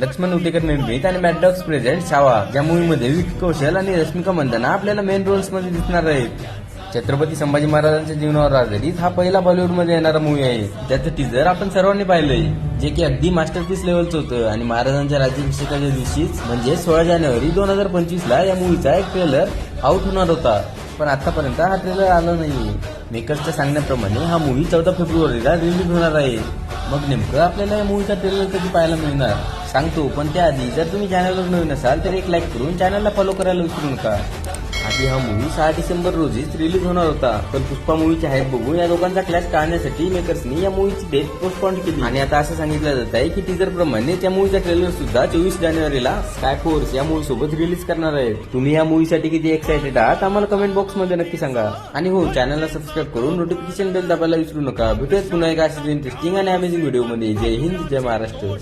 लक्ष्मण उटेकर निर्मित आणि mad dogs present Chhava या मूवीमध्ये विकी कौशल आणि रश्मिका मंदाना आपल्याला मेन रोल्स मध्ये दिसणार आहेत. छत्रपती संभाजी महाराजांच्या जीवनावर आधारित हा पहिला बॉलिवूड मध्ये येणारा मूवी आहे. त्याचं टीजर आपण सर्वांनी पाहिलंय, जे की अगदी मास्टरपीस लेवलचं होतं. आणि महाराजांच्या राज्याभिषेकाच्या दिवशीच म्हणजे 16 जानेवारी 2025 ला या मूवीचा एक ट्रेलर आउट होणार होता, पण आतापर्यंत हा ट्रेलर आला नाही. मेकर्सच्या सांगण्याप्रमाणे हा मूवी 14 फेब्रुवारीला रिलीज होणार आहे. मग नेमकं आपल्याला या मूवीचा ट्रेलर कधी पाहायला मिळणार सांगतो, पण त्याआधी जर तुम्ही चॅनलवर नवीन असाल तर एक लाईक करून चॅनलला फॉलो करायला विसरू नका. आधी हा मूवी 6 डिसेंबर रोजीच रिलीज होणार होता, पण पुष्पा मूवीची हाईप बघून या दोघांचा क्लॅश टाळण्यासाठी मेकर्सनी या मूवीची डेट पोस्टपोन केली. आणि आता असं सांगितलं जात आहे की टीजर प्रमाणे त्या मूवीचा ट्रेलर सुद्धा 24 जानेवारीला स्काय फोर्स या मूवी सोबत रिलीज करणार आहे. तुम्ही या मूवीसाठी किती एक्सायटेड आहात आम्हाला कमेंट बॉक्स मध्ये नक्की सांगा. आणि हो, चॅनलला सबस्क्राईब करून नोटिफिकेशन बेल दाबायला विसरू नका. भेटूयात पुन्हा एका अशाच इंटरेस्टिंग आणि अमेझिंग व्हिडिओ मध्ये. जय हिंद, जय महाराष्ट्र.